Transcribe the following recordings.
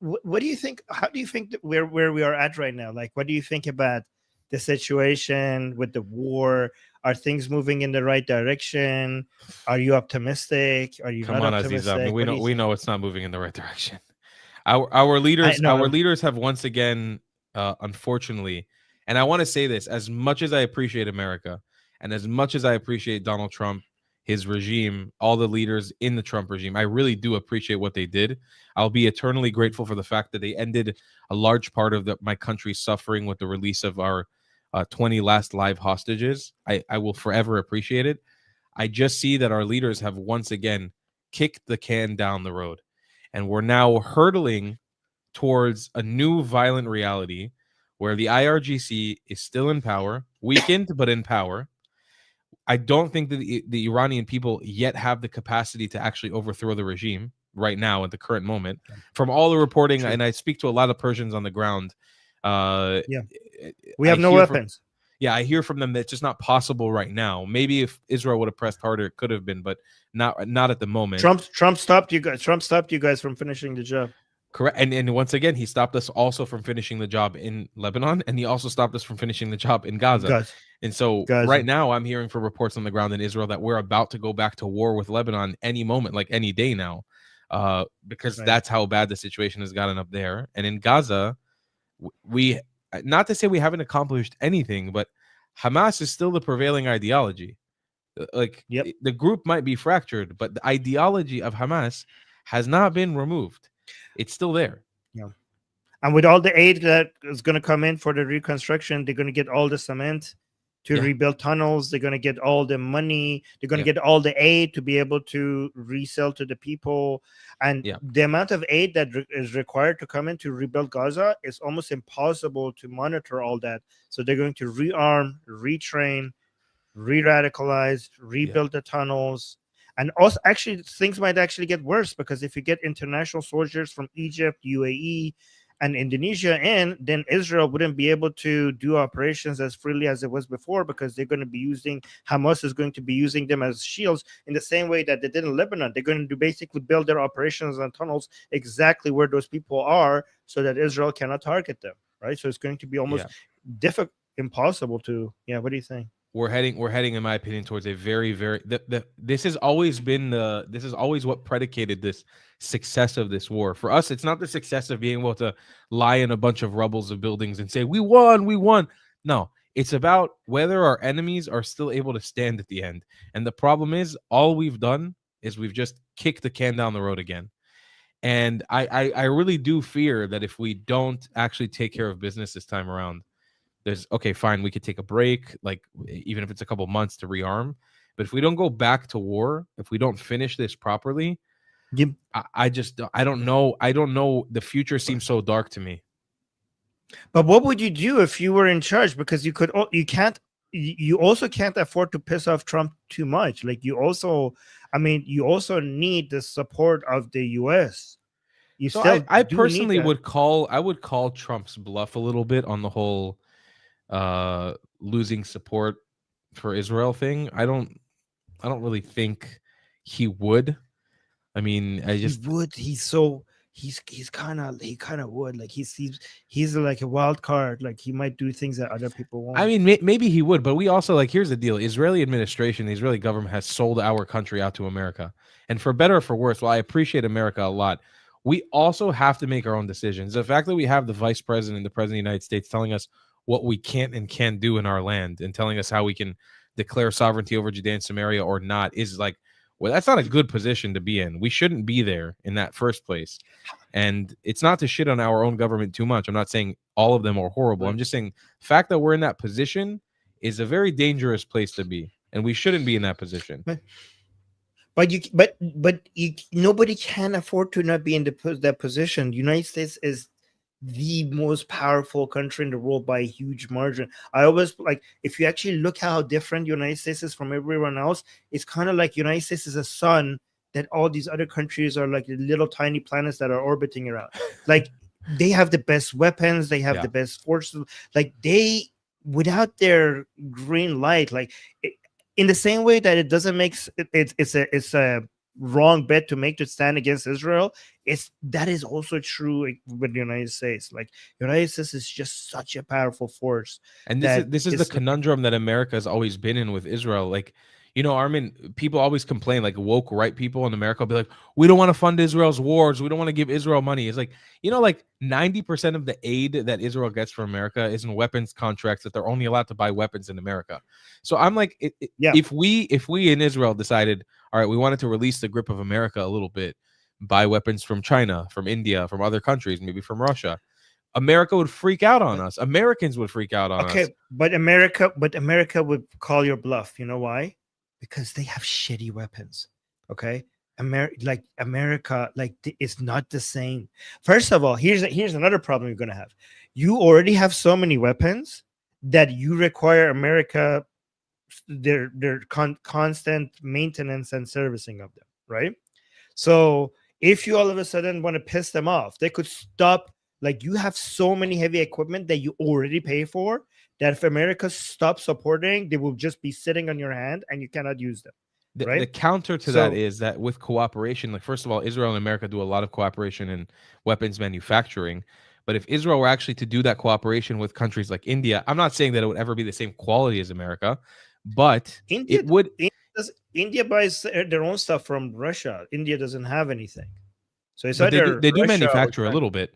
what do you think? How do you think that where we are at right now? Like, what do you think about the situation with the war? Are things moving in the right direction? Are you optimistic? Are you Come not on, Aziz. I mean, optimistic? What do you we think? know it's not moving in the right direction. Our I know. leaders have once again, unfortunately, and I want to say this: as much as I appreciate America, and as much as I appreciate Donald Trump, his regime, all the leaders in the Trump regime, I really do appreciate what they did. I'll be eternally grateful for the fact that they ended a large part of my country's suffering with the release of our 20 last live hostages. I will forever appreciate it. I just see that our leaders have once again kicked the can down the road, and we're now hurtling towards a new violent reality where the IRGC is still in power, weakened but in power. I don't think that the Iranian people yet have the capacity to actually overthrow the regime right now at the current moment. From all the reporting, True. and I speak to a lot of Persians on the ground, uh, Yeah. We I have no hear from weapons. I hear from them that it's just not possible right now. Maybe if Israel would have pressed harder, it could have been, but not at the moment. Trump stopped you guys. Trump stopped you guys from finishing the job. Correct. And once again, he stopped us also from finishing the job in Lebanon, and he also stopped us from finishing the job in Gaza. Gaza. And so right now I'm hearing from reports on the ground in Israel that we're about to go back to war with Lebanon any moment, like any day now, because that's how bad the situation has gotten up there. And in Gaza, we, not to say we haven't accomplished anything, but Hamas is still the prevailing ideology. Like, the group might be fractured, but the ideology of Hamas has not been removed. It's still there. Yeah. And with all the aid that is going to come in for the reconstruction, they're going to get all the cement to rebuild tunnels. They're going to get all the money. They're going to get all the aid to be able to resell to the people. And the amount of aid that is required to come in to rebuild Gaza is almost impossible to monitor all that. So they're going to rearm, retrain, re-radicalize, rebuild the tunnels. And also, actually, things might actually get worse, because if you get international soldiers from Egypt, UAE, and Indonesia in, then Israel wouldn't be able to do operations as freely as it was before, because they're going to be using, Hamas is going to be using them as shields in the same way that they did in Lebanon. They're going to basically build their operations and tunnels exactly where those people are, so that Israel cannot target them, right? So it's going to be almost difficult, impossible to, what do you think? We're heading, in my opinion, towards a very, very, this has always been this is always what predicated this success of this war. For us, it's not the success of being able to lie in a bunch of rubbles of buildings and say, we won. No, it's about whether our enemies are still able to stand at the end. And the problem is, all we've done is we've just kicked the can down the road again. And I really do fear that if we don't actually take care of business this time around, okay, fine, we could take a break, like even if it's a couple months to rearm. But if we don't go back to war, if we don't finish this properly, I don't know. I don't know. The future seems so dark to me. But what would you do if you were in charge? Because you also can't afford to piss off Trump too much. Like, you also need the support of the US. I personally would call Trump's bluff a little bit on the whole losing support for Israel thing. I don't really think he would. I mean, he would. He kind of would. Like, he's like a wild card. Like, he might do things that other people won't. I mean, maybe he would, but we also, like, here's the deal: Israeli administration, the Israeli government has sold our country out to America, and for better or for worse, while I appreciate America a lot, we also have to make our own decisions. The fact that we have the vice president, the president of the United States, telling us what we can't and can't do in our land, and telling us how we can declare sovereignty over Judea and Samaria or not, is like, well, that's not a good position to be in. We shouldn't be there in that first place. And it's not to shit on our own government too much. I'm not saying all of them are horrible. I'm just saying the fact that we're in that position is a very dangerous place to be, and we shouldn't be in that position. But nobody can afford to not be in that position. The United States is the most powerful country in the world by a huge margin. I always, like, if you actually look how different the United States is from everyone else, it's kind of like United States is a sun that all these other countries are like little tiny planets that are orbiting around. Like, they have the best weapons, they have the best forces. Like, they, without their green light, like, in the same way that it doesn't make it's a wrong bet to make to stand against Israel. That is also true with the United States. Like, United States is just such a powerful force And that this is the is conundrum that America has always been in with Israel. Like, you know, Armin, people always complain, like woke right people in America will be like, we don't want to fund Israel's wars. We don't want to give Israel money. It's like, you know, like 90% of the aid that Israel gets from America is in weapons contracts that they're only allowed to buy weapons in America. So I'm like, yeah. if we in Israel decided, all right, we wanted to release the grip of America a little bit, buy weapons from China, from India, from other countries, maybe from Russia, America would freak out on us. Americans would freak out on us. Okay, but America would call your bluff. You know why? Because they have shitty weapons. Okay, America, it's not the same. First of all, here's another problem you're gonna have. You already have so many weapons that you require America their constant maintenance and servicing of them, right? So if you all of a sudden want to piss them off, they could stop. Like, you have so many heavy equipment that you already pay for, that if America stops supporting, they will just be sitting on your hand and you cannot use them. The Right? counter to that So is that with cooperation, like first of all, Israel and America do a lot of cooperation in weapons manufacturing. But if Israel were actually to do that cooperation with countries like India, I'm not saying that it would ever be the same quality as America, but India it would. India buys their own stuff from Russia. India doesn't have anything. So it's But either they do Russia or manufacture a China. little bit.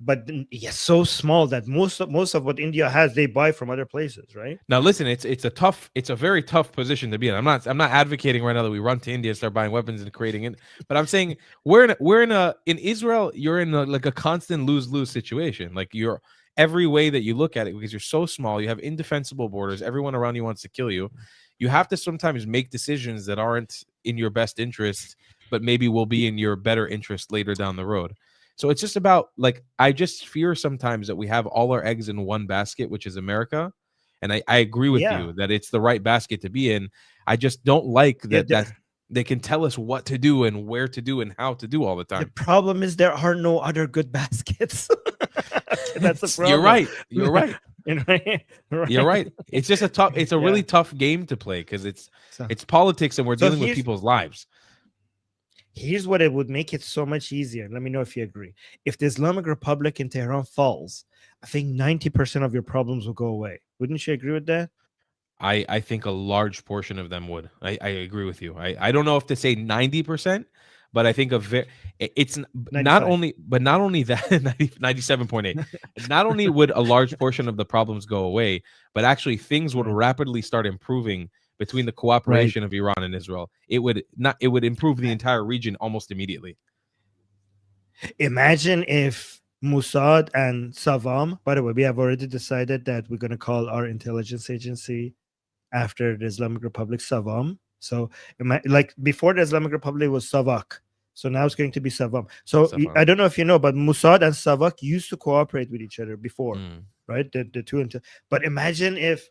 But yes, so small that most of what India has, they buy from other places, right? Now, listen, it's a very tough position to be in. I'm not advocating right now that we run to India, start buying weapons and creating it. But I'm saying in Israel, you're in like a constant lose-lose situation. Like, you're every way that you look at it, because you're so small, you have indefensible borders, everyone around you wants to kill you. You have to sometimes make decisions that aren't in your best interest, but maybe will be in your better interest later down the road. So it's just about, like, I just fear sometimes that we have all our eggs in one basket, which is America. And I agree with Yeah. you that it's the right basket to be in. I just don't like Yeah, that they can tell us what to do and where to do and how to do all the the time. problem is there are no other good baskets. That's the problem. You're right. You're right. Right? You're right. It's just it's a really tough game to play, because it's politics and we're dealing with people's lives. Here's what it would make it so much easier. Let me know if you agree. If the Islamic Republic in Tehran falls, I think 90% of your problems will go away. Wouldn't you agree with that? I think a large portion of them would. I agree with you. I don't know if to say 90%, but I think it's not 95. only that 97.8. Not only would a large portion of the problems go away, but actually things would rapidly start improving between the cooperation of Iran and Israel. It would improve the entire region almost immediately. Imagine if Mossad and Savam, by the way, we have already decided that we're going to call our intelligence agency after the Islamic Republic Savam. So, like, before the Islamic Republic was Savak. So now it's going to be Savam. So I don't know if you know, but Mossad and Savak used to cooperate with each other before, right? The two. But imagine if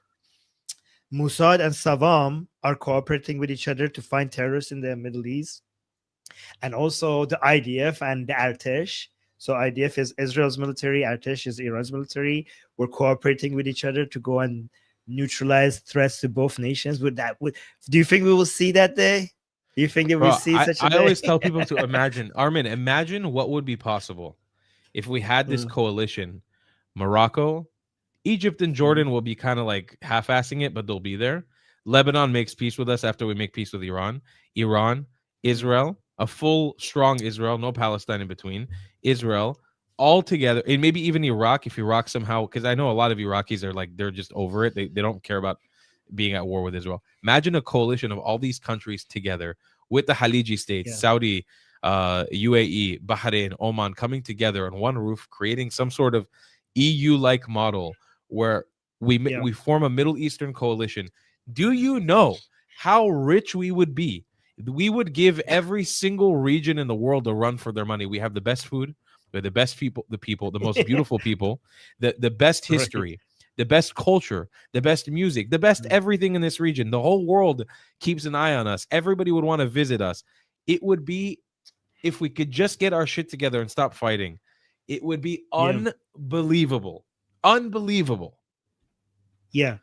Mossad and Savam are cooperating with each other to find terrorists in the Middle East, and also the IDF and the Artesh. So IDF is Israel's military, Artesh is Iran's military. We're cooperating with each other to go and neutralize threats to both nations. Do you think we will see that day? Do you think we will see such a day? I always tell people to imagine, Armin, imagine what would be possible if we had this coalition. Morocco, Egypt, and Jordan will be kind of like half-assing it, but they'll be there. Lebanon makes peace with us after we make peace with Iran. Israel, a full, strong Israel, no Palestine in between. Israel, all together, and maybe even Iraq, if Iraq somehow, because I know a lot of Iraqis are like, they're just over it. They don't care about being at war with Israel. Imagine a coalition of all these countries together with the Khaliji states, Saudi, UAE, Bahrain, Oman, coming together on one roof, creating some sort of EU-like model where we form a Middle Eastern coalition. Do you know how rich we would be? We would give every single region in the world a run for their money. We have the best food, we have the best people, the most beautiful people, the best history, the best culture, the best music, the best everything in this region. The whole world keeps an eye on us. Everybody would want to visit us. It would be, if we could just get our shit together and stop fighting, it would be unbelievable. Unbelievable. Yeah.